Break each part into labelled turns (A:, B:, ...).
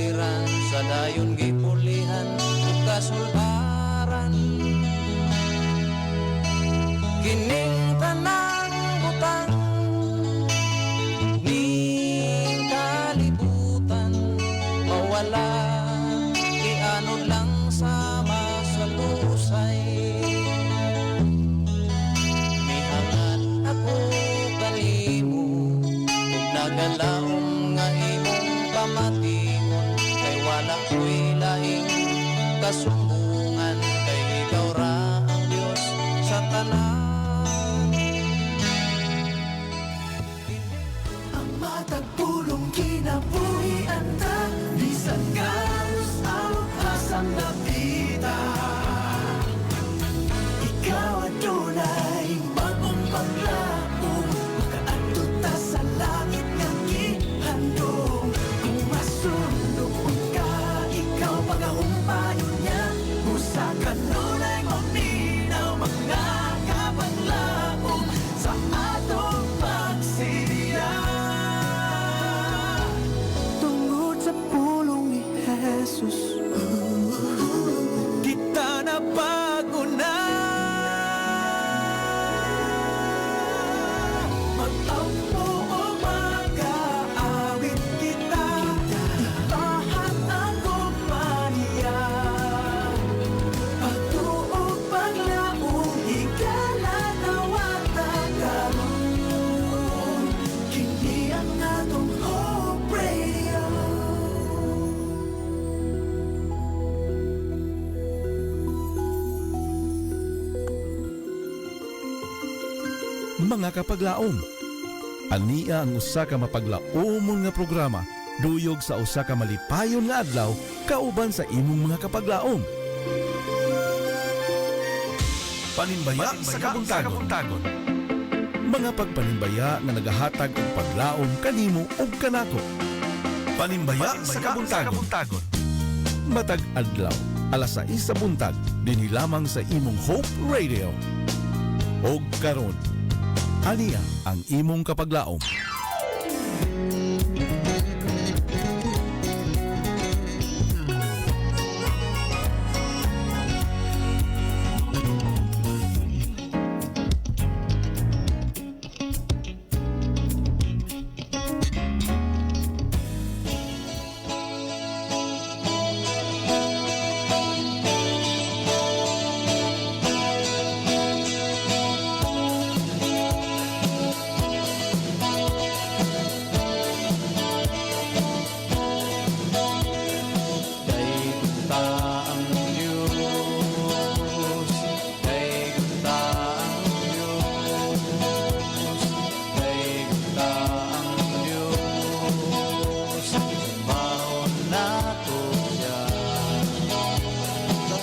A: gipuliran sa dayon gipulihan ug kasulbaran. Kining tanang butang ning kalibutan mawala iano lang sama sa lusay. Mihangan ako kanimo ug nagalaom nga imong pamatingon kay wala ko'y laing kasumbungan kay ikaw ra ang Dios sa tanan.
B: Ang matagpulong kinabuhian ta bisan galos ang asang napita. Ikaw adunay bagong paglaom makaadto ta sa langit nga gihandom. Kung masundok ka ikaw pagahumpayon niya usa ka nunay maminaw mga kapaglaom sa atong pagsiya. Tungod sa pulong ni Jesus kita na bago na. Magtampo o mag-aawit kita, ipahan ang kumpanya. Pagtuog paglaong higala na wata karon. Kini ang atong Hope Radio.
C: Mga kapaglaom, ania ang usa ka mapaglaomon nga programa duyog sa usa ka malipayon nga adlaw kauban sa imong mga kapaglaom. Panimbaya sa kabuntagon. Mga pagpanimbaya nga nagahatag og paglaom kanimo ug kanako. Panimbaya sa kabuntagon. Matag adlaw, alas 6 sa buntag, dinhi lamang sa imong Hope Radio. Og karon, ania ang imong kapaglaom.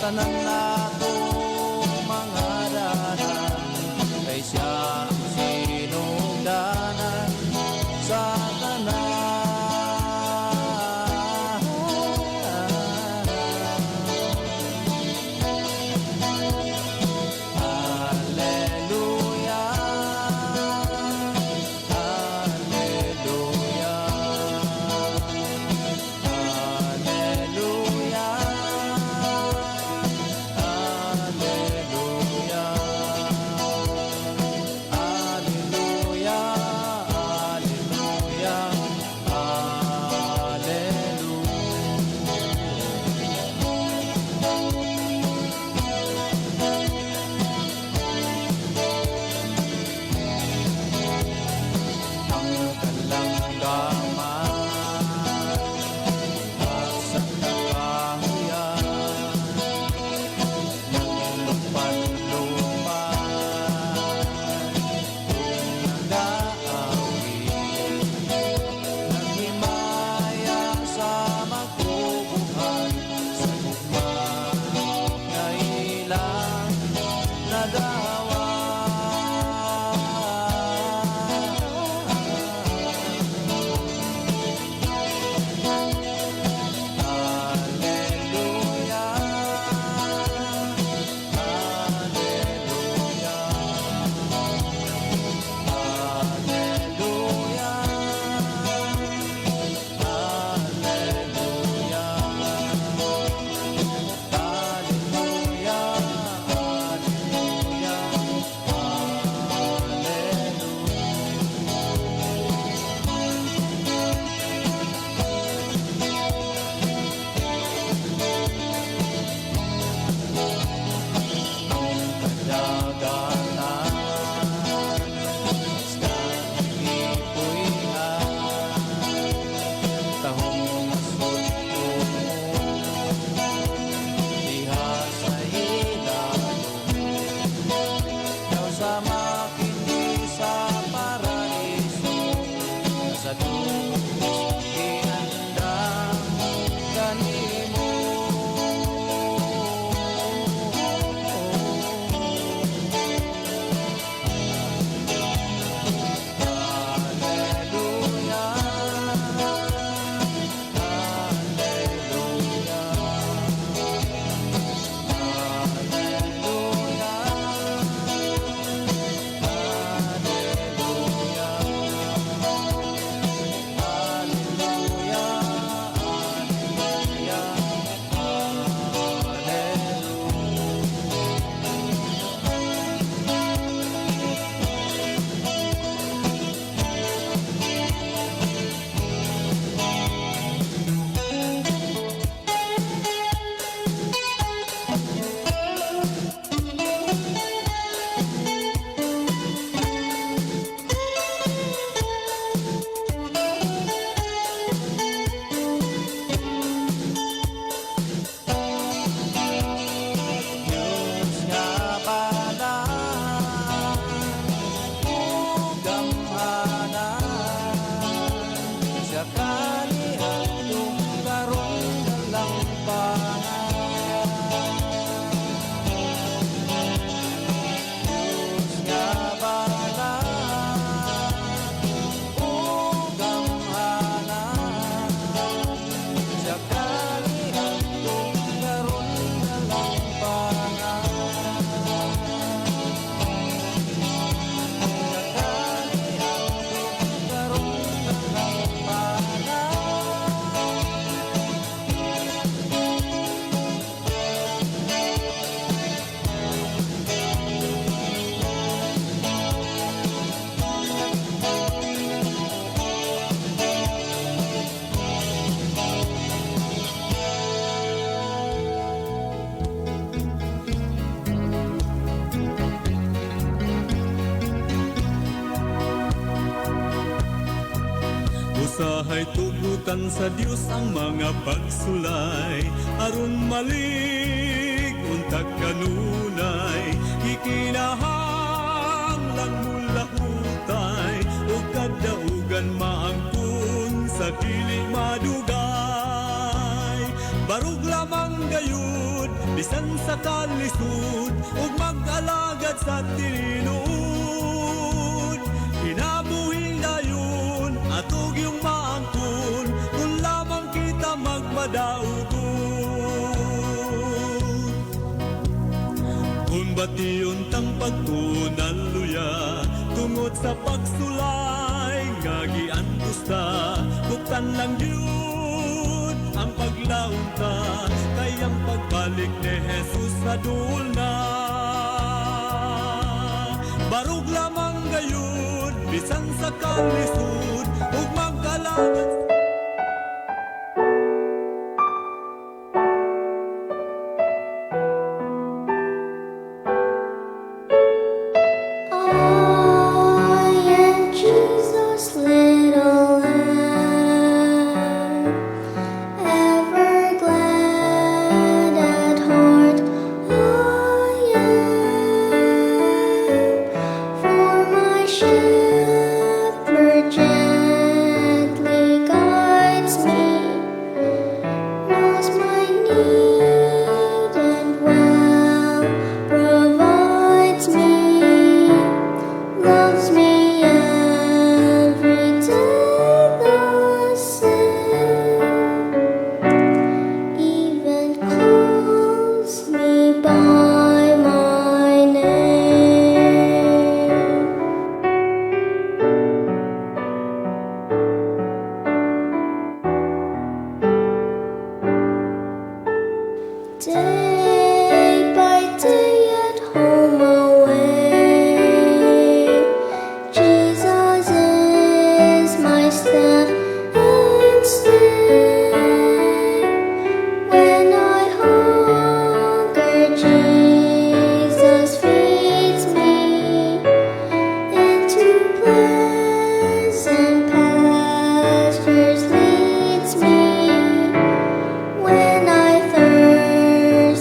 A: Tanan nato mga danan kay siya ang sinugdanan sa tanan. Hallelujah, hallelujah, hallelujah.
D: Tukan sa Dios ang mga pagsulay, aron malig untag kanunay, gikinahanglan mula utay, o kadaugan maangkon sa dili madugay. Barug lamang gayud, bisan sa kalisod, ug mag-alagad sa tinuod. Kinabuhi dayon, atog yung maangkon, kung lamang kita magmadaugon. Kung bation tang pagtunan luya, tungod sa pagsulay, nga giantos ta, tuktan lang yun ang paglaon ta, kayang pagbalik ni Jesus sa dulna. Barug lamang gayud, bisan sa kalisod, ug magkalagat.
E: I am Jesus' little lamb, ever glad at heart I am, for my shepherd gently guides me, knows my need and well provides me, loves me every day the same, even calls me by my name. Day by day at home away, Jesus is my staff and stay. When I hunger, Jesus feeds me, into pleasant pastures leads me. When I thirst,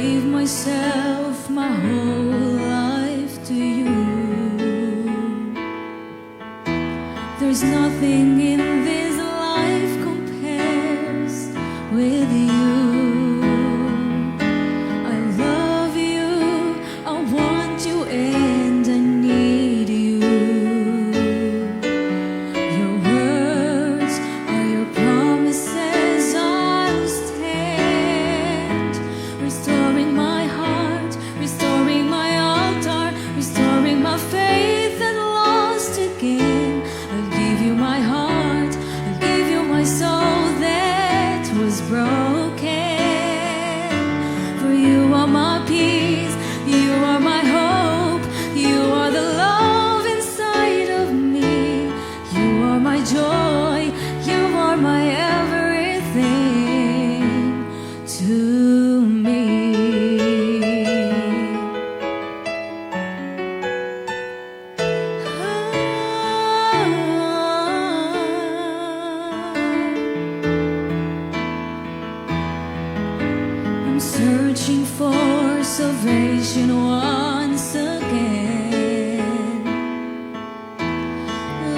F: gave myself my whole life to you. There's nothing in this life compares with you. I love you, I want you, and I need you. Your words are your promises, I'll stand. Restoring my heart, restoring my altar, restoring my faith that lost again. I'll give you my heart, I'll give you my soul that was broken. For you are my peace, you are my hope, you are the love inside of me. You are my joy, you are my everything to me. I'm searching for salvation once again.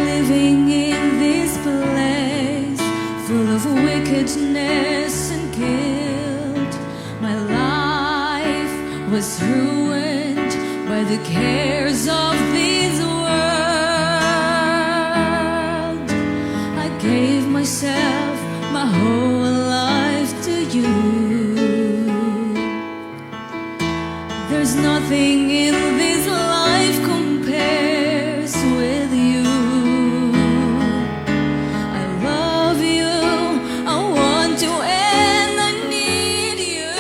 F: Living in this place full of wickedness and guilt. My life was ruined by the cares of this world. I gave myself my whole life to you. There's nothing in this life compares with you. I love you, I want you, and I need you.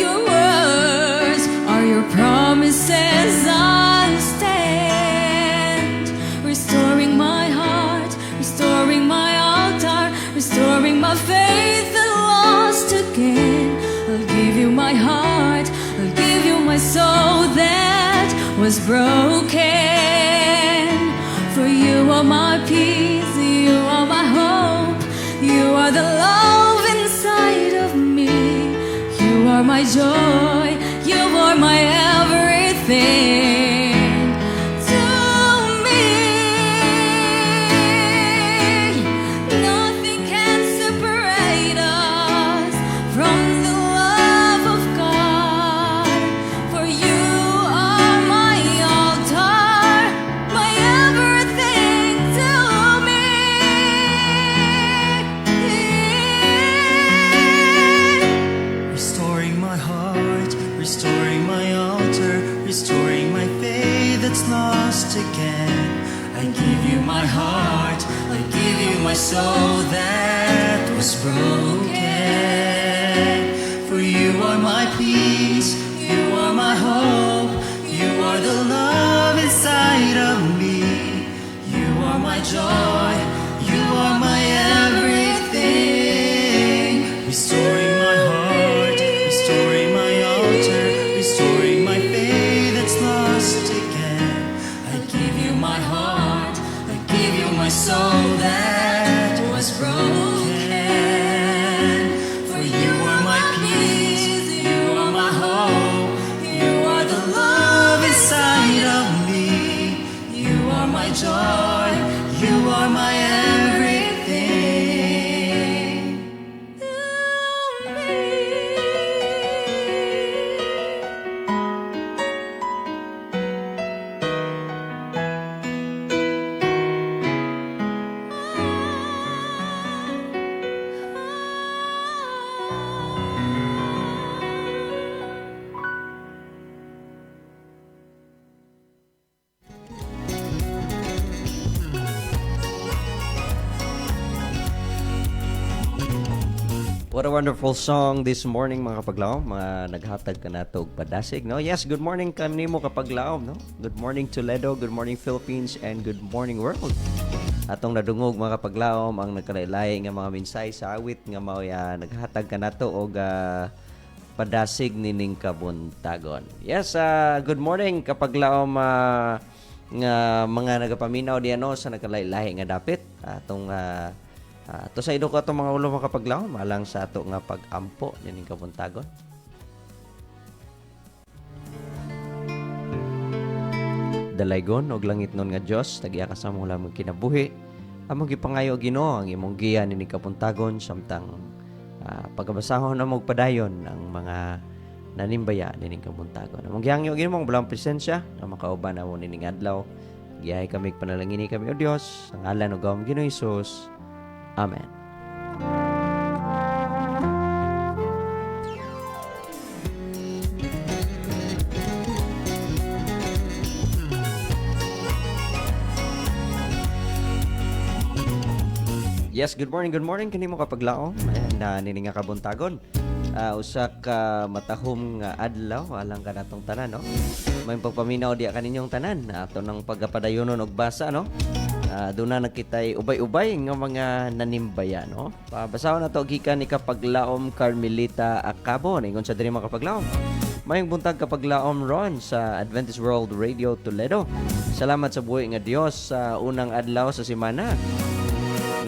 F: Your words are your promises, I'll stand. Restoring my heart, restoring my altar, restoring my faith that lost again. I'll give you my heart, I'll give you my soul that was broken. For you are my peace, you are my hope, you are the love inside of me. You are my joy, you are my everything to me. Nothing can separate us from the love of God. For you are my altar, my everything to me.
B: Restoring my heart, restoring my altar, restoring my faith that's lost again. I give you my heart, I give you my soul that was broken. For you are my peace, you are my hope, you are the love inside of me. You are my joy, you are my everything. Restoring my heart, restoring my altar, restoring my faith that's lost again. I give you my heart, I give you my soul that was broken. For you are my peace, you are my hope, you are the love inside of me. You are my joy, you are my everything.
G: What a wonderful song this morning mga kapaglaom, mga naghatag ka na og padasig, no? Yes, good morning kanimo kapaglaom, no? Good morning Toledo, good morning Philippines, and good morning world. Atong nadungog mga kapaglaom ang nagkalaylay nga mga minsay sa awit nga mao naghatag ka nato og padasig nining kabuntagon. Yes, good morning kapaglaom nga mga nagapaminaw diano sa nagkalaylay nga dapit atong To sa ido ko atong mga ulo makapaglaom alang sa ato nga pag-ampo nining kabuntagon. Dalaygon og langit nun nga Dios tagiya ka sa among lamang kinabuhi. Among gipangayo Ginoo ang imong giyan nining kabuntagon samtang pagabasahon na magpadayon ang mga nanimbaya nining kabuntagon. Among gihangyo Ginoo mong balang presensya na makauban amo nining adlaw. Giyahay kami panalangini kami o Dios sa ngalan ug gawom Ginoo Hesus. Amen. Yes, good morning kanimo kapaglaom na nini nga kabuntagon. Usa ka matahom nga adlaw alang kanatong tanan, no? May pagpaminaw diya kaninyong tanan ato nang pagapadayonon og basa, no? Doon na nakitay ubay-ubay nga mga nanimbaya, no? Pabasahon na to gikan ni kapaglaom Carmelita Acabo ningon sa diri mga kapaglaom. Mayong buntag kapaglaom ron sa Adventist World Radio Toledo. Salamat sa buhi nga Dios sa unang adlaw sa semana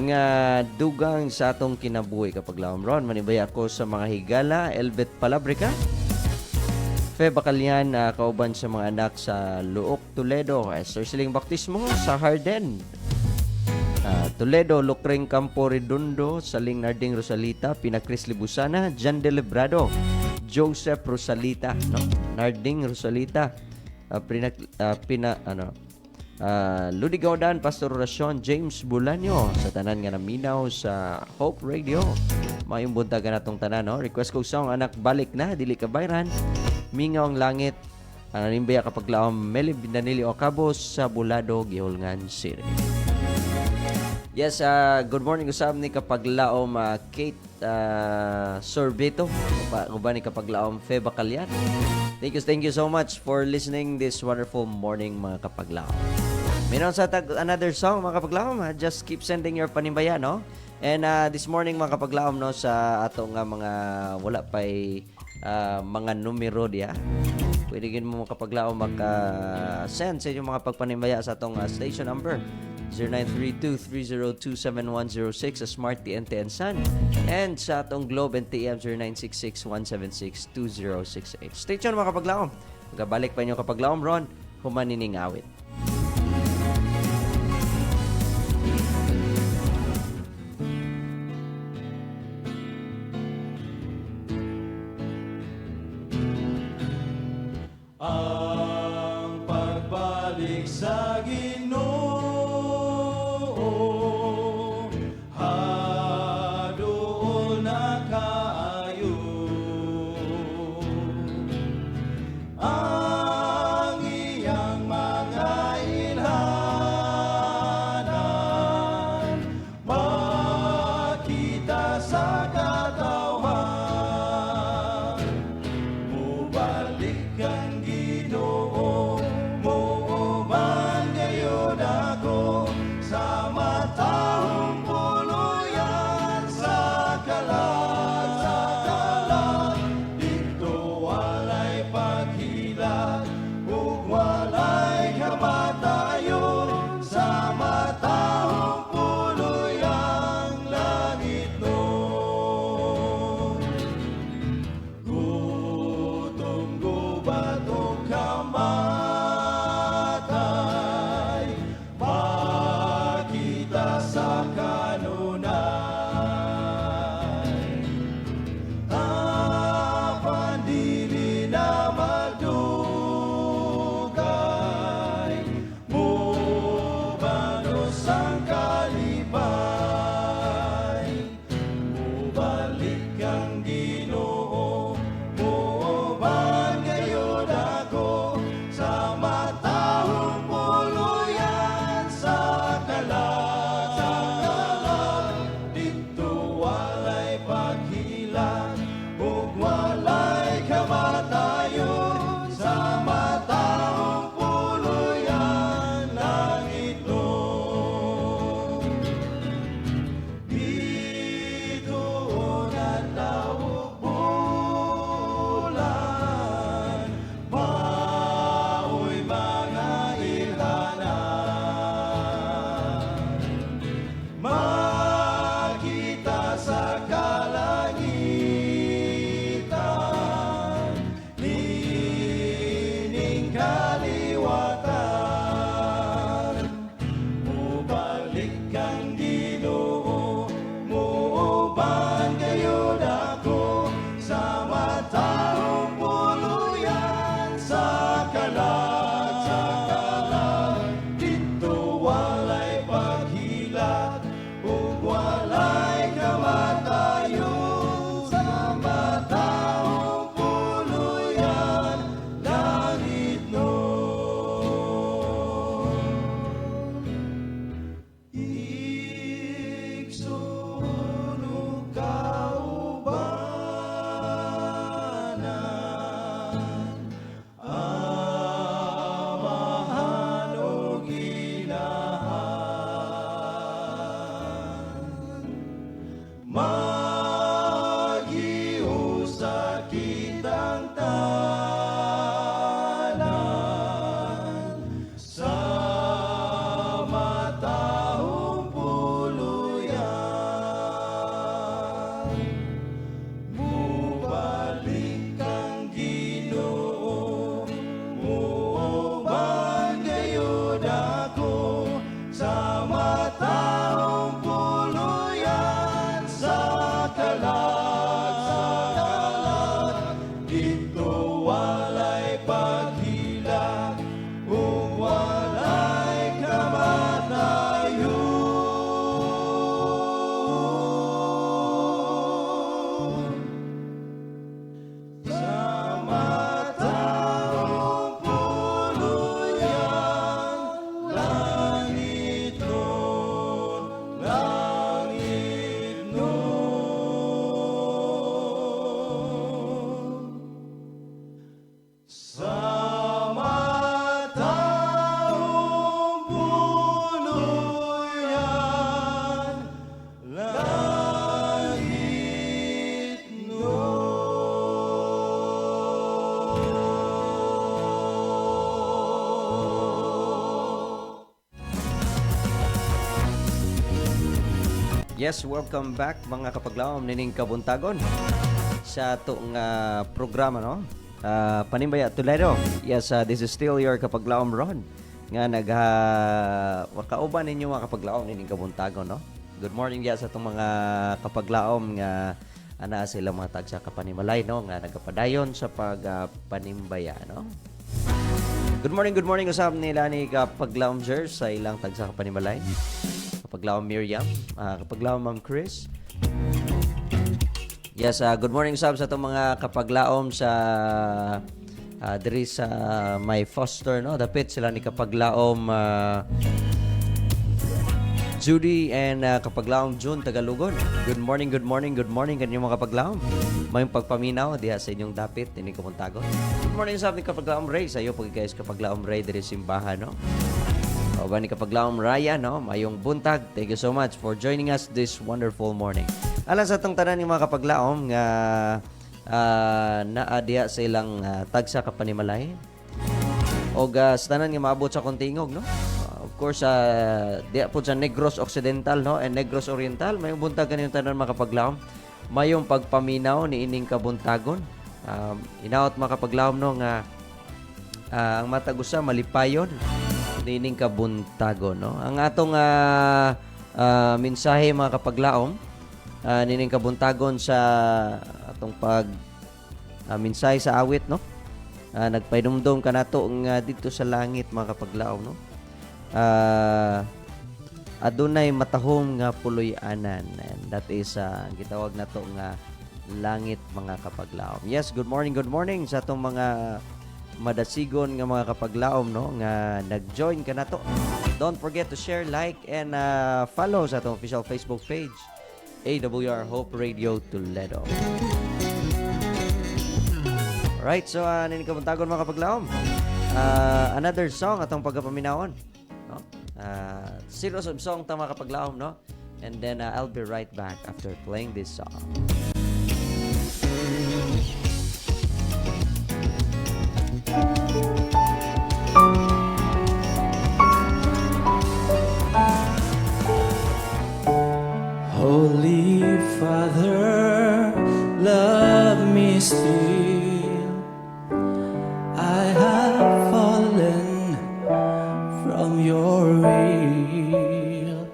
G: nga dugang sa atong kinabuhi kapaglaom ron. Manibaya ako sa mga higala, Elbet Palabrica, Fe Bacalian, kauban sa mga anak sa Luok, Toledo, Esther Siling Baptismo sa Harden, Toledo, Lucring Campo Redondo, Saling Narding Rosalita, Pinacris Libusana, Jan de Librado, Joseph Rosalita, no? Narding Rosalita, Ludi Gaudan, Pastor Oracion, James Bulanyo, sa tanan nga naminaw sa Hope Radio. Mayong buntag na itong tanan, no? Request ko song anak balik na, dili ka bayran. Mingaw ang langit, nanimbaya kapaglaom Meli Bindanili Ocabos sa Bulado, Gihulngan City. Yes, good morning usab ni kapaglaom Kate Sorbeto, uban ni kapaglaom Fe Bacalian. Thank you so much for listening this wonderful morning mga kapaglaom. Meron sa another song mga kapaglaom, just keep sending your panimbayan, no? And this morning mga kapaglaom, no, sa atong mga wala pay mga numero diya. Pwede gin mo mga kapaglaom maka-send sa inyong mga pagpanimbaya sa atong station number 0932-302-7106 sa Smart TNT and Sun, and sa atong Globe and TM 0966-176-2068. Stay tuned mga kapaglaom. Magabalik pa inyo kapaglaom ron, humanining awit.
D: Ang pagbalik sa Ginoo haduol na kaayo. Ang iyang mga
A: kitang tanan sa matahong puluyan. Mubalik kang Ginoo, muubang gayud ako sa matahong puluyan sa kalag. Dito walay paghilak, kung walay kamatayon. Sa matahong puluyan, langit nun, langit nun. Sa matahong puluyan, langit nun.
G: Yes, welcome back mga kapaglaom nining kabuntagon sa atong programa, no? Panimbaya Toledo. Yes, this is still your kapaglaom Ron nga wakauban ninyo mga kapaglaom nining kabuntagon, no? Good morning yes sa atong mga kapaglaom nga ana sila mga tagsa kapanimalay, no, nga nagapadayon sa pagpanimbaya, no? Good morning usab nila ni kapaglaom Jer sa ilang tagsa kapanimalay. Kapaglaom Miriam, kapaglaom Ma'am Chris. Yes, good morning sab sa itong mga kapaglaom sa diri sa my foster, no? Dapit sila ni kapaglaom Judy and kapaglaom June Tagalugon. Good morning kanyo mga kapaglaom. May pagpaminaw diha sa inyong dapit ini Kabuntagon. Good morning sab ni kapaglaom Ray sa iyo pag guys kapaglaom Ray diri simbahan, no? O ba ni kapaglaom Raya, no? Mayong buntag. Thank you so much for joining us this wonderful morning. Alang sa itong tanan ng mga kapaglaom nga naadiya sa ilang tagsa kapanimalay o sa tanan nga maabot sa kontingog, no? Of course, diya po sa Negros Occidental, no? And Negros Oriental. Mayong buntag kaniyong tanan mga kapaglaom. Mayong pagpaminaw ni ining kabuntagon. Inaot mga kapaglaom, no? Nga ang matagusa malipayon ni ining kabuntagon, no? Ang atong mensahe mga kapaglaom nining kabuntagon sa atong mensahe sa awit, no? Nagpainumdum ka nato nga dito sa langit mga kapaglaom, no? Adunay matahom nga puloy-anan, and that is gitawag nato nga langit mga kapaglaom. Yes, good morning sa atong mga madasigon nga mga kapaglaom, no, nga nag-join ka nato. Don't forget to share, like, and follow sa atong official Facebook page, AWR Hope Radio Toledo. Alright, so nini kabuntagon mga kapaglaom. Another song atong pagpaminaon, no? Series of song ta mga kapaglaom, no? And then I'll be right back after playing this song.
A: Holy Father, love me still. I have fallen from your will.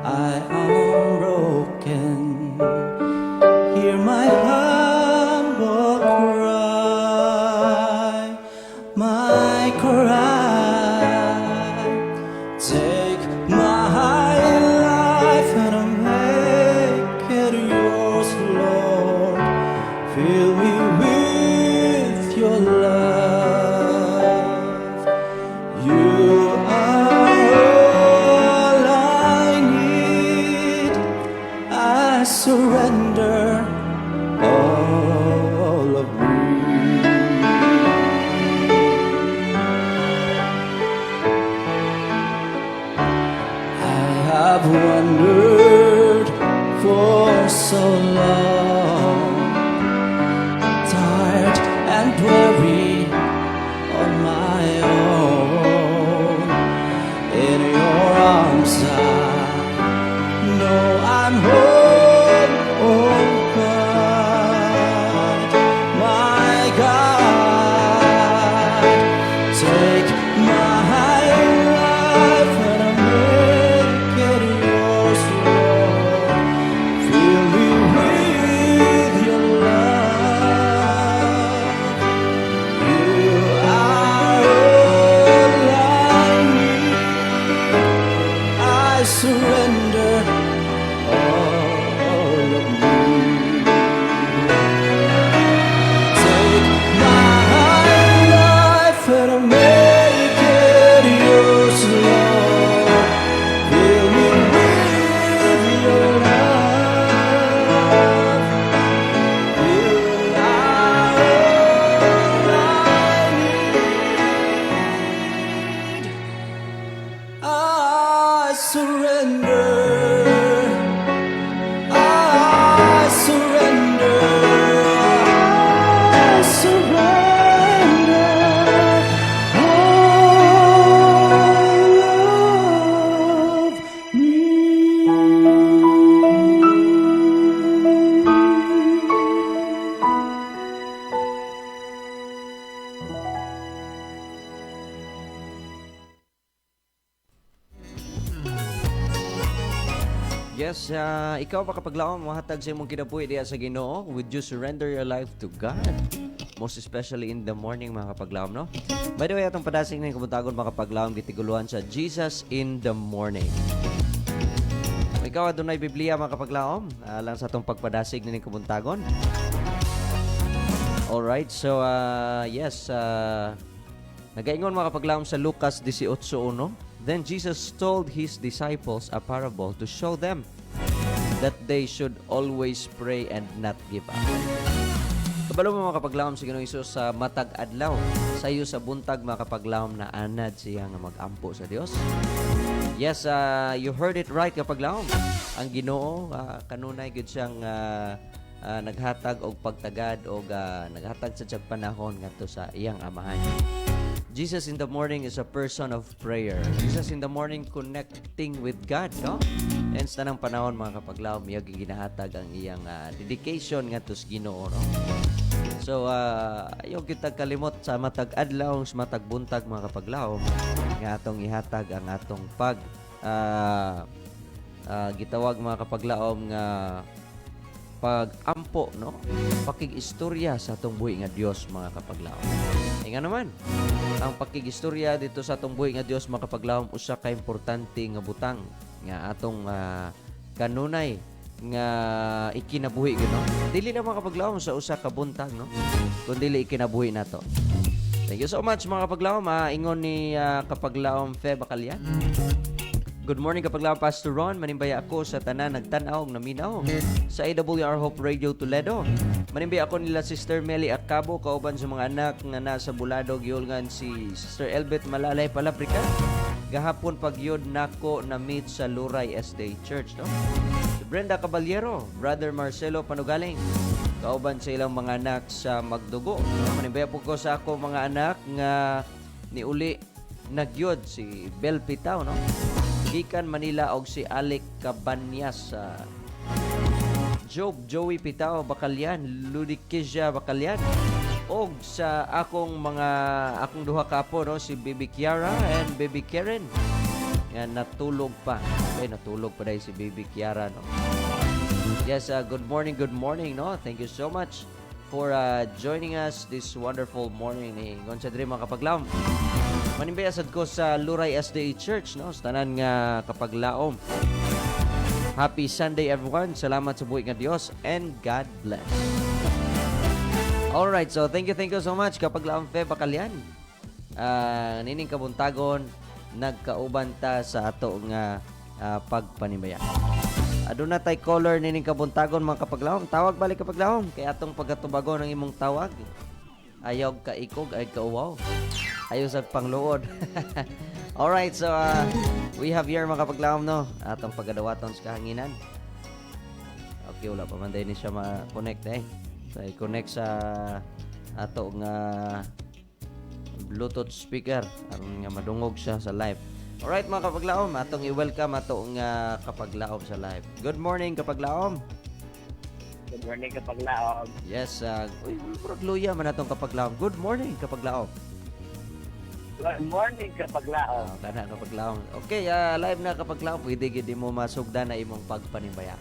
A: I am broken surrender all of
G: Yes, ikaw pa kapag laom, mahatag sa imong kinabuhi diya sa Ginoo, would you surrender your life to God? Most especially in the morning, mga kapaglaom, no? By the way, atong padasing ng kabuntagon, mga kapaglaom, gitiguluhan sa Jesus in the Morning. Kung ikaw adunay Biblia, mga kapaglaom, lang sa atong pagpadasig ng kabuntagon. Alright, so, yes, nagaingon mga kapaglaom sa Lucas 18:1. Then Jesus told his disciples a parable to show them that they should always pray and not give up. Kabalo mo mga kapaglaom sa Ginoong Hesus sa matag adlaw, sa iyo sa buntag mga kapaglaom na anad siya nga mag-ampo sa Dios. Yes, you heard it right kapaglaom. Ang Ginoo kanunay gid siyang naghatag og pagtagad og naghatag sa tiyag panahon ngadto sa iyang amahan. Jesus in the morning is a person of prayer. Jesus in the morning connecting with God, no? And sa tanang panahon mga kapaglaom, iyang ginahatag ang iyang dedication ngadto sa Ginoo, no? So, ayaw kita kalimot sa matag adlaw, sa matag buntag mga kapaglaom, nga atong ihatag ang atong gitawag mga kapaglaom nga pag-ampo, no? Pakig-istorya sa atong buhi nga Dios mga kapaglaom. Nga naman, ang pakig-istorya dito sa atong buhi nga Dios mga kapaglaom usa ka importante nga butang nga atong kanunay nga ikinabuhi gino. Dili na mga kapaglaom sa usa ka buntag, no? Kundi dili ikinabuhi nato. Thank you so much mga kapaglaom. Ingon ni kapaglaom Fe Bacalian. Good morning kapaglaom Pastor Ron. Manimbaya ako sa tanan nagtan-aw naminaw sa AWR Hope Radio Toledo. Manimbaya ako nila Sister Melly Acabo kauban sa mga anak nga nasa Buladog giulngan si Sister Elbet Malalay Palabrika. Gahapon pagyod nako na meet sa Luray Estate Church, no? Si Brenda Caballero, Brother Marcelo Panugaling, kauban sa ilang mga anak sa Magdugo. Manimbaya po ko sa ako mga anak nga niuli nagyod si Bel Pitaw, no? Gikan Manila og si Alec Cabanyas, Job Joey Pitaw Bacalian, Ludikizia Bacalian, og sa akong duha kapo, no, si Baby Kiara and Baby Karen. Yan natulog pa. Okay, natulog pa dai si Baby Kiara, no. Yes, good morning, no. Thank you so much for joining us this wonderful morning ni Gonza Dre mga kapaglaom. Manimbaya sad ko sa Luray SDA Church, no, sa tanan nga kapaglaom. Happy Sunday everyone. Salamat sa buhi nga Dios and God bless. Alright, so thank you so much kapaglaom Fe Bacalian. Nining kabuntagon nagkauban ta sa ato nga pagpanimbaya. Aduna tay caller nining kabuntagon mga kapaglaom. Tawag balik kapaglaom kay atong pagatubagon ng imong tawag. Ayaw ka ikog ay kauwaw. Ayaw sa pangluod. Alright, so we have here mga kapaglaom, no, atong pagadawaton sa kahanginan. Okay, wala pa man din siya ma-connect So i-connect sa ato nga Bluetooth speaker aron nga madungog siya sa live. Alright mga kapaglaom, atong i-welcome ato nga kapaglaom sa live. Good morning kapaglaom.
H: Good morning kapaglaom.
G: Yes, murag luya man atong kapaglaom. Good morning kapaglaom.
H: Good morning kapaglaom.
G: Kana kapaglaom. Okay, live na kapaglaom. Pwede gid mo masugdan na imong pagpanimbaya.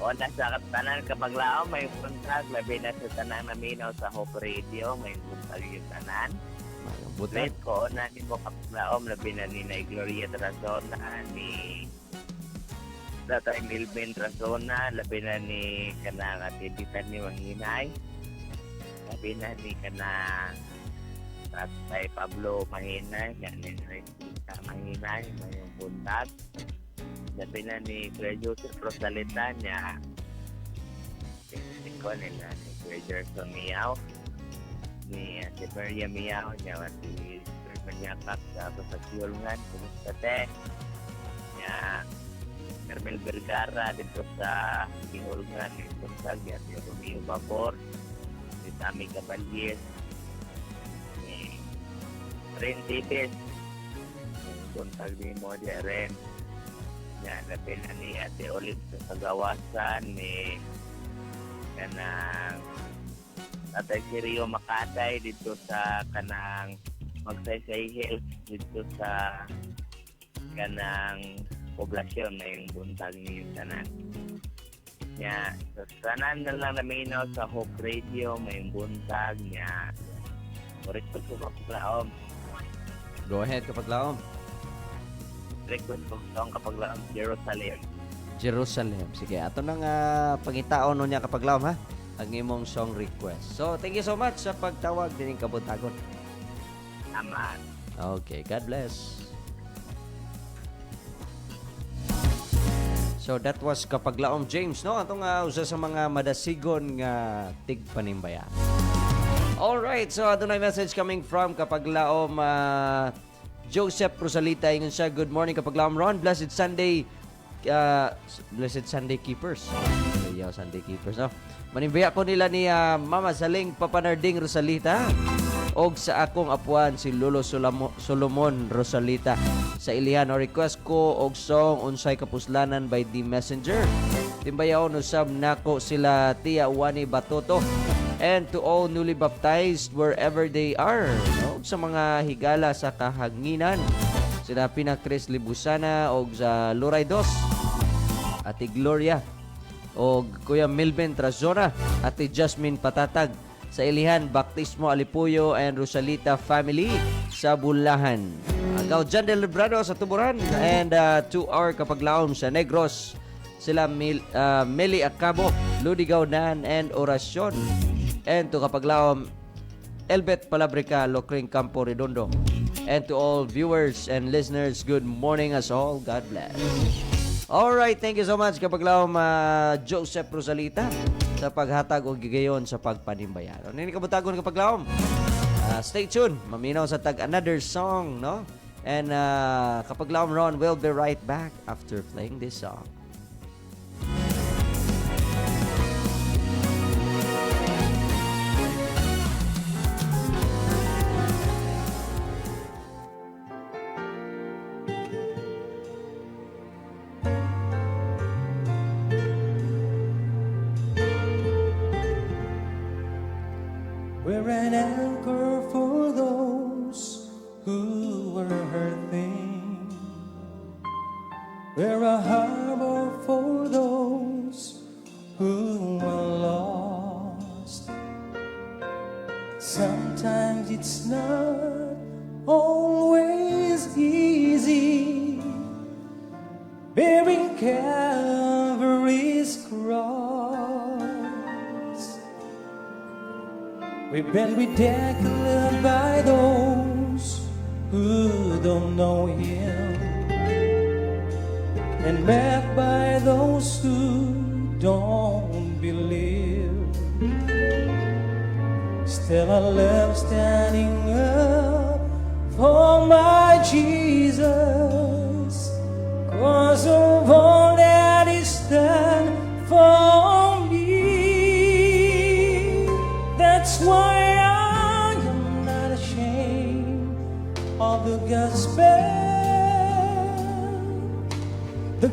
H: O nasa tanan kapaglaom, may buntag labi na sa tanan naminaw sa Hope Radio, may buntag yung tanan.
G: Butag.
H: Let's ko na ni mo kapaglaom labi na ni Gloria Trazona, ni Tatay Milben Trazona, labi na ni kanang atibitan ni Mahinay, labi na ni kanang Tatay Pablo Mahinay, yan ni Rita Mahinay, may buntag. Labi na ni Kuya Joseph Rosalita niya, ko nila ni Kuya Gerson Miao, ni si Maria Miao niya, si Manyakap sa Pasasiyolngan, kumusta te? Niya, Carmel Vergara dito sa Kihulngan, ni Buntag, niya si Romeo Babor, si Sammy Caballers, ni Ren Tibes, buntag ni mo di Ren. Yan, labi na ni Ate Olive sa Pagawasan, ni kanang Tatay Sirio Makatay dito sa kanang Magsaysay Hills dito sa kanang poblasyon na yung buntag ni tanan. Nya, so sana na lang naminaw sa Hope Radio may buntag niya. Request ko kapaglaom.
G: Go ahead, Kapaglaom.
H: Request ko kapaglaom Jerusalem.
G: Jerusalem. Sige, ato nang pangitaon no niya Kapaglaom ha. Ang imong song request. So, thank you so much sa pagtawag din kabuntagon.
H: Aman.
G: Okay, God bless. So that was Kapaglaom James, no? Atong usa sa mga madasigon nga tigpanimbaya. All right, so adto na message coming from Kapaglaom Joseph Rosalita ingon siya, good morning Kapaglaom Ron, blessed Sunday keepers. Ayaw Sunday keepers, no? Manimbaya po nila ni Mama Saling Papanarding Rosalita og sa akong apuan si Lolo Solomon Rosalita. Sa ilihan o request ko og song Unsay Kapuslanan by The Messenger. Timbayaon usab nako sila Tia Wani Batoto and to all newly baptized wherever they are. No? Sa mga higala sa kahanginan. Sila Pina Chris Libusana og sa Luray Dos. Ate Gloria og Kuya Milben Trazona. Ate Jasmine Patatag. Sa ilihan, Baptismo Alipuyo and Rosalita family sa Bulahan. Agaw Jan Del Librado sa Tuburan and to our Kapaglaom sa Negros. Sila Meli Acabo, Ludigaw Nan and Orasyon. And to Kapaglaom Elbet Palabrica, Locring Campo Redondo. And to all viewers and listeners, good morning as all. God bless. Alright, thank you so much Kapaglaom Joseph Rosalita sa paghatag o gigayon sa pagpanimbayan. Nini kabutagon Kapaglaom. Stay tuned. Maminaw sa tag another song, no? And Kapaglaom Ron will be right back after playing this song.
A: We're an anchor for those who were hurting. We're a harbor for those who were lost. Sometimes it's not always easy bearing Calvary's cross. We've been ridiculed by those who don't know Him, and met by those who don't believe. Still I love standing up for my Jesus, 'cause of all that He's done for me. That's why I am not ashamed of the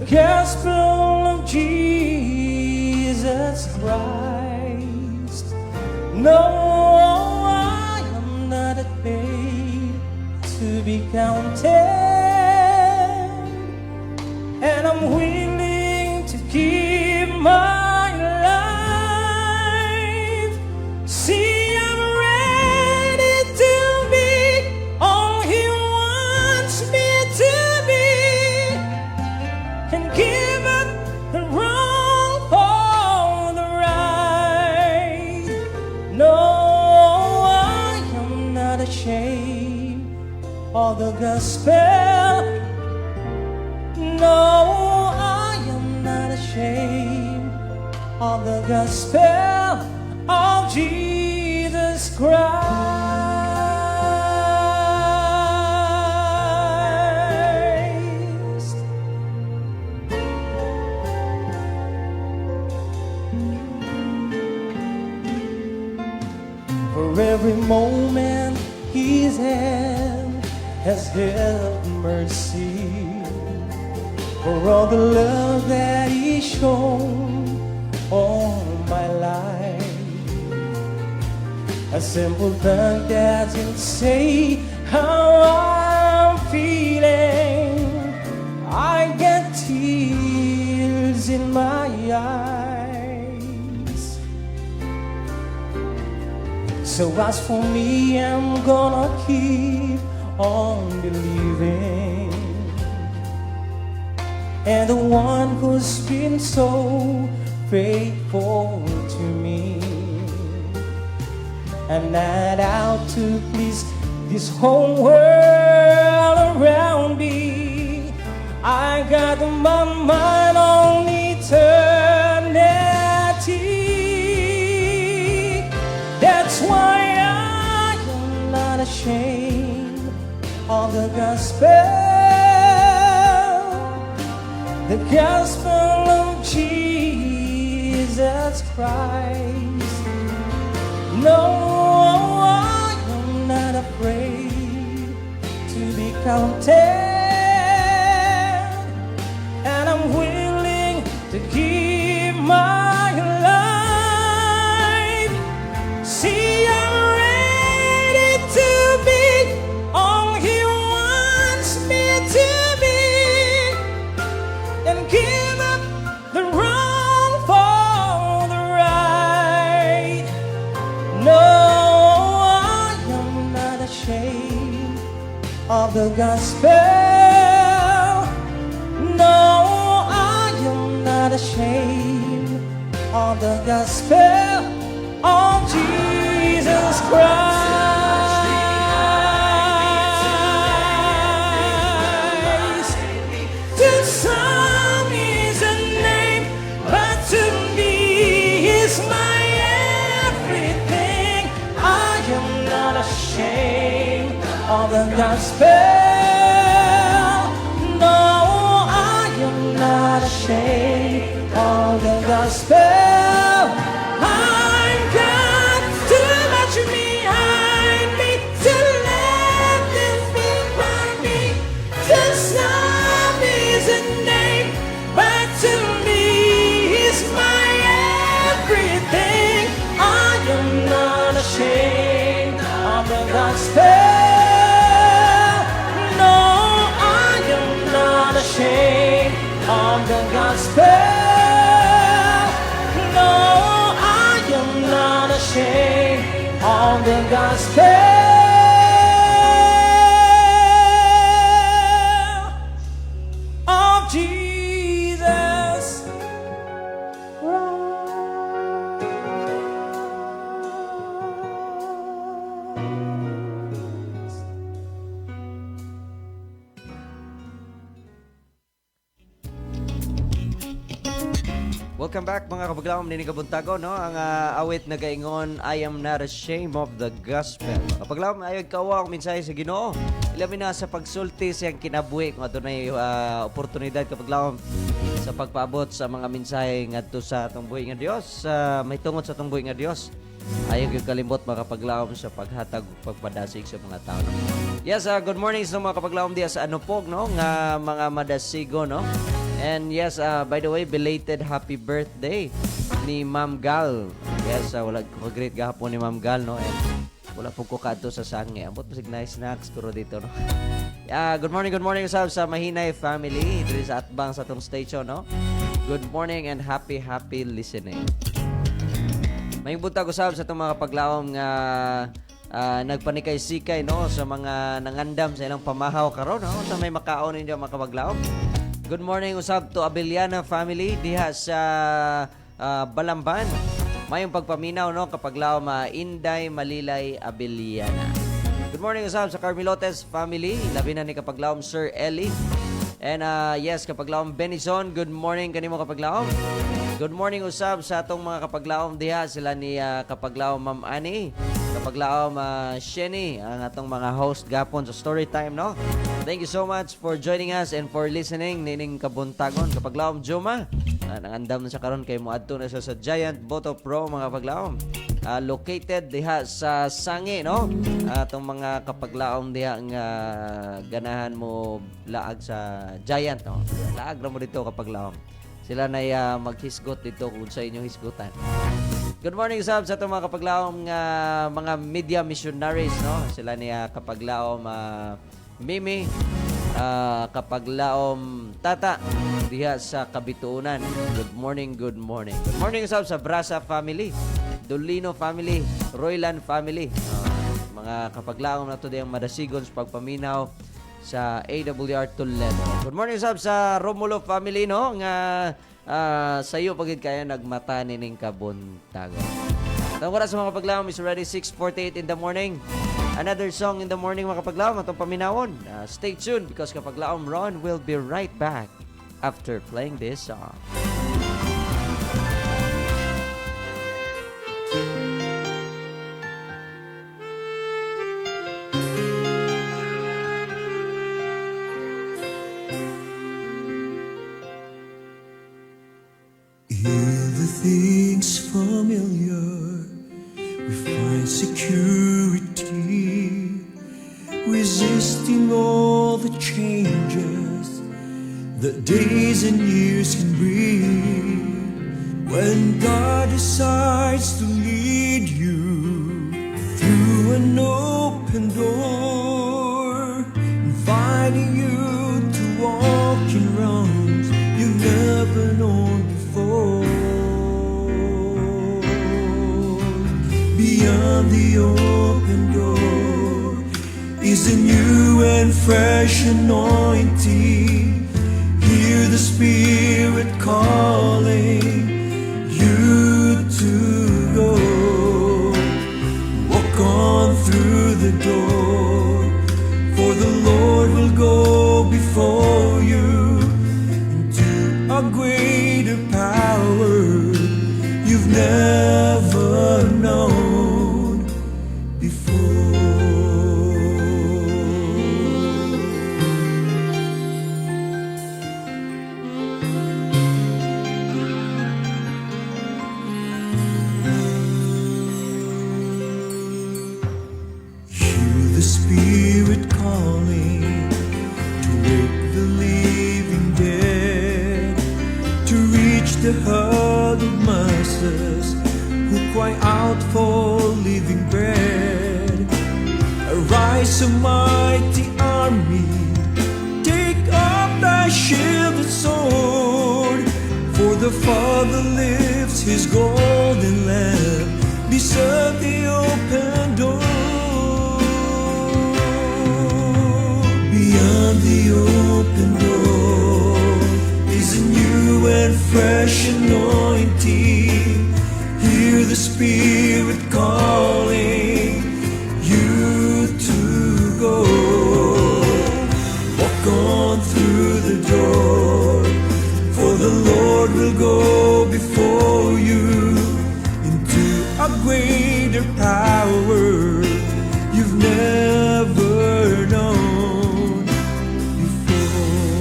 A: gospel of Jesus Christ. No, I am not afraid to be counted, and I'm willing to give my life. See, I'm ready to be all He wants me to be, and give up the wrong for the right. No, I am not ashamed of the gospel. No, I am not ashamed of the gospel of Jesus Christ. For every moment His hand has held mercy. For all the love that He's shown all my life. A simple thing doesn't say how I'm feeling. I get tears in my eyes. So as for me, I'm gonna keep on believing. And the one who's been so faithful to me. I'm not out to please this whole world around me. I got my mind on eternity. That's why I am not ashamed of the gospel. The gospel of Jesus Christ. No, I am not afraid to be counted. And I'm willing to give my life. See, I'm ready to be all He wants me to be. And give up the wrong for the right. No, I am not ashamed of the gospel. No, I am not ashamed of the gospel of Jesus Christ. To some is a name, but to me is my everything. I am not ashamed of the gospel. No, I am not ashamed of the gospel. I've got too much behind me to let this behind me. To some is a name, but to me is my everything. I am not ashamed of the gospel. No, I am not ashamed of the gospel. No, I am not ashamed of the gospel of Jesus Christ.
G: Welcome back mga kapaglawom, nini kabuntago, no? Ang awit na gaingon, I am not ashamed of the gospel. Kapaglawom, ayaw kawa ang mensahe sa Ginoo. Ilabi na sa pagsulti siyang kinabuhi kung adunay oportunidad kapaglawom sa pagpaabot sa mga mensahe ngadto sa atong buhi nga Dios, may tungod sa atong buhi nga Dios. Ayaw yung kalimot mga kapaglawom sa paghatag ug pagpadasig sa mga tao. No? Yes, good morning sa mga kapaglawom diya sa Anupog, no? Nga mga madasigo, no? And yes, by the way, belated happy birthday ni Ma'am Gal. Yes, wala ko great gahapon ni Ma'am Gal, no? And wala po ko kadto sa sangi. Ambot pasig nice snacks kuro dito, no? Good morning usab sa Mahinay family diri sa atbang sa tong station, no? Good morning and happy listening. May buntag usab sa itong mga paglawom nga nagpanikay-sikay, no, sa mga nangandam sa ilang pamahaw karon, no, sa may makaon ninyo mga kapaglawom. Good morning usab to Abeliana family diha sa Balamban. Mayong pagpaminaw, no, kapaglawom Inday Malilay Abeliana. Good morning usab sa Carmilotes family, labi na ni kapaglawom Sir Eli. And yes, kapaglawom Benison, good morning kanimo kapaglawom. Good morning usab sa atong mga kapaglawom diha, sila ni kapaglawom Ma'am Ani, kapaglawom Shenny, ang atong mga host gapon sa Story Time, no? Thank you so much for joining us and for listening nining kabuntagon. Kapaglawom Juma, nangandam na siya karon kay moadto na siya sa Giant Boto Pro mga kapaglawom. located diha sa Sangi, no? Atong mga kapaglaom diha nga ganahan mo laag sa Giant, no? Laag ra mo dito kapaglaom. Sila na maghisgot dito kung sa inyong hisgutan. Good morning sab sa itong mga kapaglaom nga mga media missionaries, no? Sila niya kapaglaom Mimi, kapaglaom Tata diha sa Kabituunan. Good morning, good morning. Good morning sab sa Brasa family, Dolino family, Royland family. Mga kapaglaom na to diyang madasigon sa pagpaminaw sa AWR Toledo. Good morning sab sa Romulo family, no? Nga sayo pagid kaya nagmata nining kabuntagon. Ang oras sa mga kapaglaom is already 6:48 in the morning. Another song in the morning mga kapaglaom atong paminawon. Stay tuned because kapaglaom Ron will be right back after playing this song.
D: In the things familiar, we find security, resisting all the changes that days and years can bring. When God decides to lead you through an open door, inviting you to walk in realms you've never known before. Beyond the open door is a new and fresh anointing. Hear the Spirit calling you to go. Walk on through the door, for the Lord will go before you into a greater power you've never known before. Hear the Spirit calling to wake the living dead, to reach the huddled masses who cry out for living bread. Arise, a mighty army, take up thy shield and sword, for the Father lifts his golden lamp beside the open door. Beyond the open door is a new and fresh anointing. Hear the Spirit calling you to go. Walk on through the door, for the Lord will go before you into a greater power you've never known before.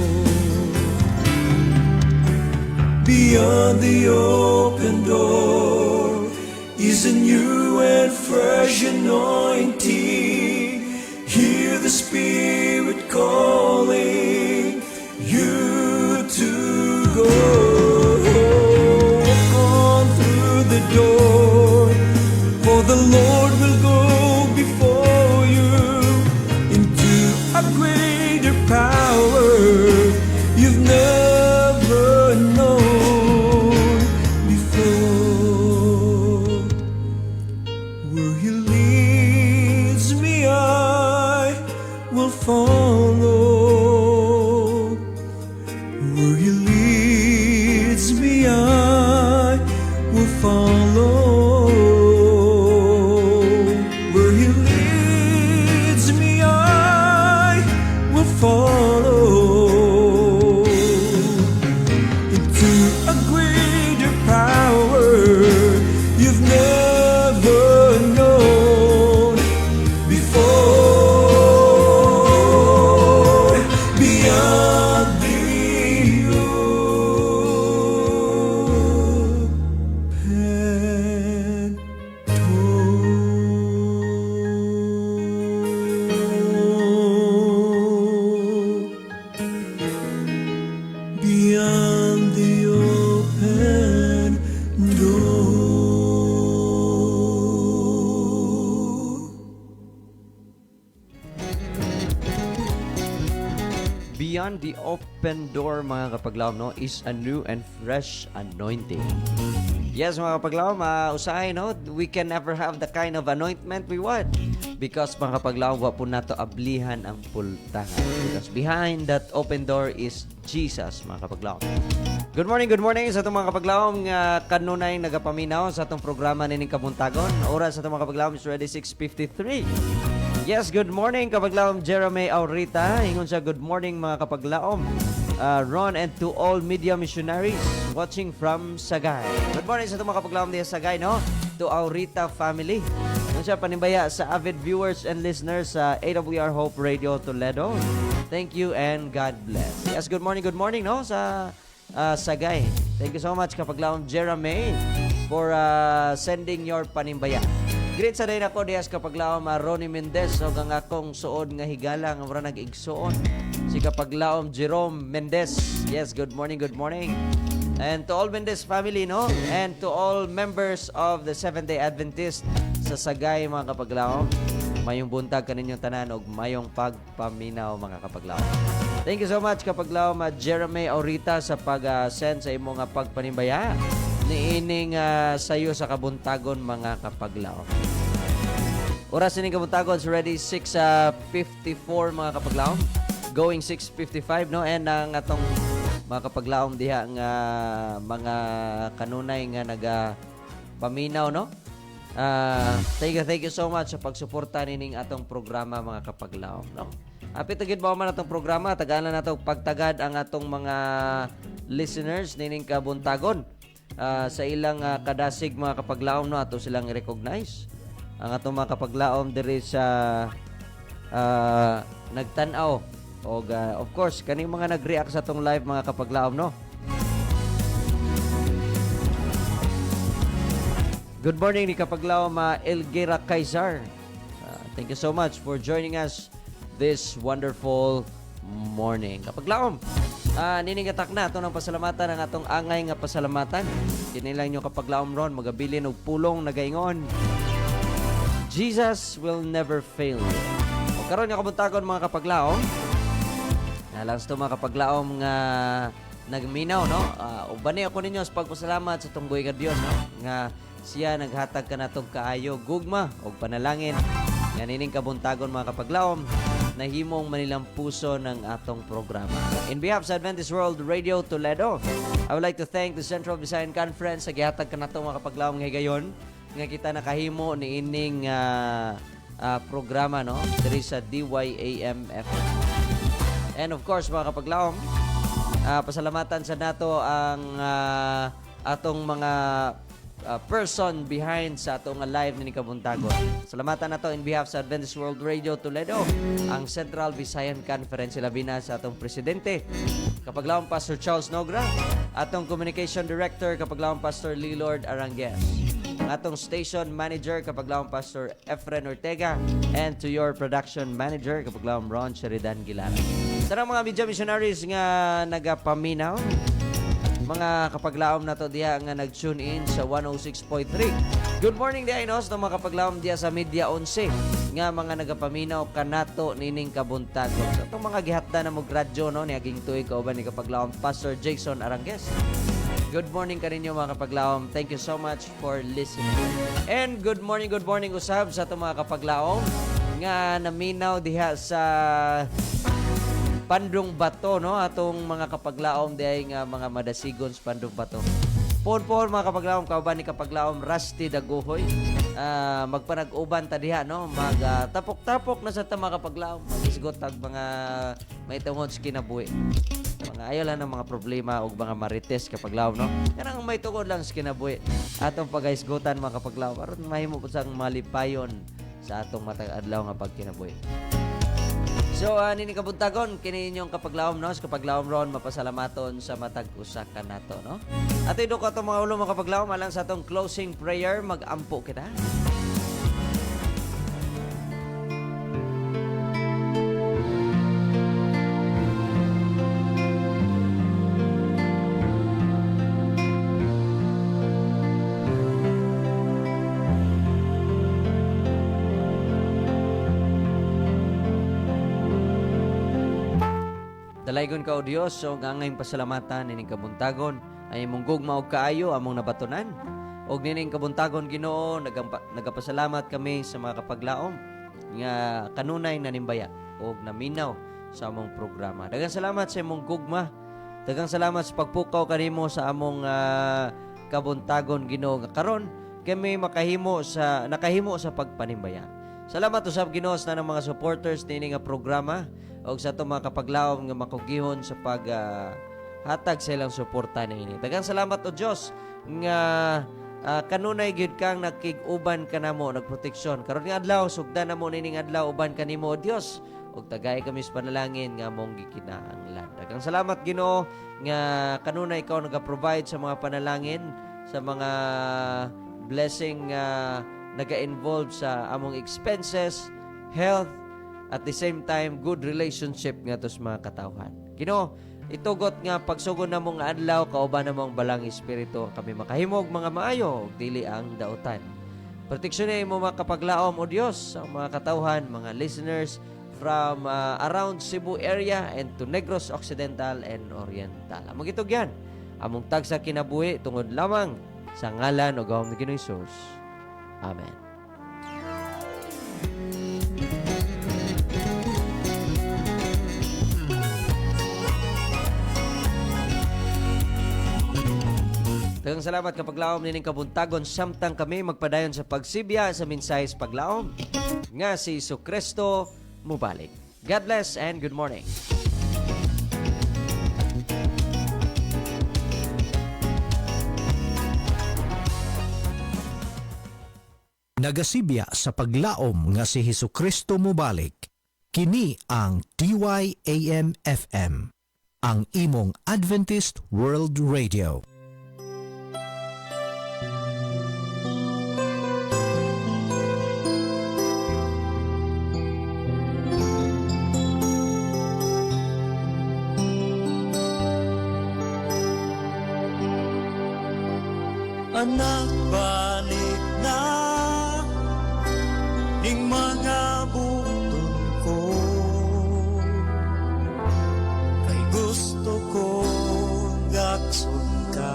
D: Beyond the open door is a new and fresh anointing. Hear the Spirit calling you to go. Walk on through the door, for the Lord will go before you into a greater power you've never known before. Where He leads me, I will follow.
G: beyond the open door, mga kapaglaom, no, is a new and fresh anointing. Yes, mga kapaglaom, usahay, no, we can never have the kind of anointment we want because, mga kapaglaom, wa po nato ablihan ang pultahan. Because behind that open door is Jesus, mga kapaglaom. Good morning sa itong mga kapaglaom nga kanunay nagapaminaw sa itong programa nining Kabuntagon. Oras sa itong mga kapaglaom is already 6:53. Yes, good morning kapaglaom Jeremy Aurita. Ingon siya, good morning mga kapaglaom. Ron and to all media missionaries watching from Sagay. Good morning sa itong mga kapaglaom diya Sagay, no? To Aurita family. Ingon siya, panimbaya sa avid viewers and listeners sa AWR Hope Radio Toledo. Thank you and God bless. Yes, good morning, no? Sa Sagay. Thank you so much kapaglaom Jeremy for sending your panimbaya. Great sa din ako diyas kapaglaom Ronnie Mendez o ang akong suod nga higala nga mura nag-igsuon. Si kapaglaom Jerome Mendez. Yes, good morning. And to all Mendez family, no? And to all members of the Seventh-day Adventist sa Sagay, mga kapaglaom. Mayong buntag kaninyong tanan og mayong pagpaminaw, mga kapaglaom. Thank you so much kapaglaom Jeremy Aurita sa pag-send sa imong pagpanimbaya niining sayo sa Kabuntagon, mga kapaglaom. Oras ni Kabuntagon is already 6:54 mga kapaglaom. Going 6:55, no? And ang atong mga kapaglaom diha nga mga kanunay nga paminaw, no? Thank you so much sa pagsuporta nining atong programa, mga kapaglaom, no? Apit tagid ba man atong programa, tagaan na nato pagtagad ang atong mga listeners nining Kabuntagon sa ilang kadasig, mga kapaglaom, no, ato silang i-recognize ang atong mga kapaglaom diri sa nagtan-aw og of course kaning mga nag-react sa atong live, mga kapaglaom, no. Good morning ni kapaglaom Elguera Kaisar. Thank you so much for joining us this wonderful morning. Kapaglaom, niningatak na ito ng pasalamatan ang atong angay nga pasalamatan. Kinilang nyo kapaglaom ron, magabilin og pulong nagaingon. Jesus will never fail you. O karon nga Kabuntagon, mga kapaglaom, nalangs ito mga kapaglaom nga nagminaw, no? Ubani ako ninyo sa pagpasalamat sa itong buhay ka Diyos, no? Nga siya naghatag ka na itong kaayo, gugma o panalangin. Nga nining Kabuntagon, mga kapaglaom, nahimong manilang puso ng atong programa. In behalf sa Adventist World Radio Toledo, I would like to thank the Central Visayan Conference sa gihatag ka na itong mga kapaglaom ngayon nga kita nakahimo ni ining programa, no? Diri sa DYAM FM. And of course, mga kapaglaom, pasalamatan sa nato ang atong mga person behind sa atong live ni Kabuntagon. Salamatan nato in behalf sa Adventist World Radio Toledo, ang Central Visayan Conference, labi na sa atong presidente, kapaglaong Pastor Charles Nogra, atong Communication Director, kapaglaong Pastor Lilord Arangues, ang atong Station Manager, kapaglaong Pastor Efren Ortega, and to your Production Manager, kapaglaong Ron Sheridan Gilara. Sa mga media missionaries nga nagapaminaw, mga kapaglaom na to diya nga nag-tune in sa 106.3. Good morning diya, no? Sa mga kapaglaom diya sa Media 11 nga mga nagapaminaw kanato nining Kabuntagon. So itong mga gihatda na mo radyo, no, niaging tuig kauban ni kapaglaom Pastor Jason Arangues. Good morning kaninyo, mga kapaglaom. Thank you so much for listening. And good morning usab sa itong mga kapaglaom nga naminaw diha sa Pandong Bato, no? Atong mga kapaglaom diay nga mga madasigon sa Pandong Bato. Pon mga kapaglaom, kauban ni kapaglaom Rusty Daguhoy. Magpanag-uban ta diha, no? Tapok-tapok na sa mga kapaglaom. Magisgot ang mga may tungod sa kinabuhi. Mga ayaw lang ng mga problema o mga marites kapaglaom, no? Yan ang may tungod lang sa kinabuhi. Atong pagaisgutan, mga kapaglaom, aron mahimo po sang malipayon sa atong matag adlaw nga pagkinabuhi. So, nini Kabuntagon, kini inyong kapaglaom, no? Sa kapaglaom ron, mapasalamaton sa matag usa ka nato, no? At ito ko itong mga ulo, mga kapaglaom, alang sa itong closing prayer, mag-ampo kita. Talaygon ka o Dios, so ngangayong pasalamatan nining kabuntagon ay imong gugma og kaayo among nabatunan. Og nining kabuntagon Ginoo, nagapasalamat kami sa mga kapaglaom nga kanunay nanimbaya og naminaw sa among programa. Daghang salamat sa imong gugma. Daghang salamat sa pagpukaw kanimo sa among kabuntagon Ginoo nga karon kami nakahimo sa pagpanimbaya. Salamat usab Ginoo sa ng mga supporters nini nga programa og sa ato mga kapaglaom nga makugihon sa pag hatag sa ilang suporta niini. Daghang salamat o Dios nga kanunay gyud kang nakig-uban kanamo, nagproteksyon. Karon nga adlaw sugdan namo nining adlaw uban kanimo o Dios. Ug tagay kami sa panalangin nga mong gikinahanglan. Daghang salamat Ginoo nga kanunay ikaw naga-provide sa mga panalangin, sa mga blessing naga-involve sa among expenses, health, at the same time good relationship nga to sa mga katawhan. Ginoo, itugot nga pagsugod namo nga adlaw kauban namo ang balang espiritu kami makahimog mga maayo ug dili ang dautan. Proteksyonin mo mga kapaglaom o Dios sa mga katawhan, mga listeners from around Cebu area and to Negros Occidental and Oriental. Among itugyan, among tagsa kinabuhi tungod lamang sa ngalan o gawam ni Ginoong Hesus. Amen. Daghang salamat kapag laom nining kabuntagon samtang kami magpadayon sa pagsibya sa mensahe sa paglaom nga si Jesucristo mubalik. God bless and good morning.
I: Nagasibya sa paglaom nga si Jesucristo mubalik. Kini ang DYAM FM, ang imong Adventist World Radio.
B: Anak, balik na ning mga button ko, kay gusto ko gakson ka.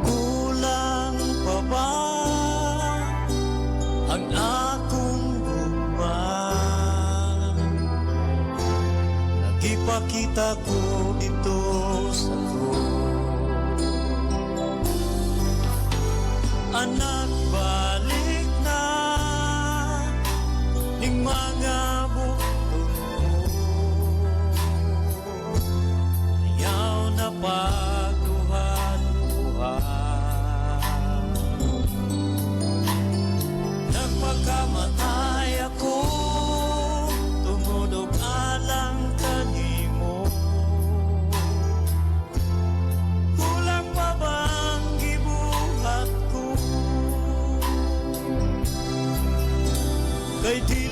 B: Kulang pa ba ang akong gugma? Nagipakita ko ito sa anak, balik na ning mga button ko, ayaw na pagduhan-duhan. Nagpagkamatay ako tungod og alang kanimo. Kulang pa bang gibuhat ko? Kay di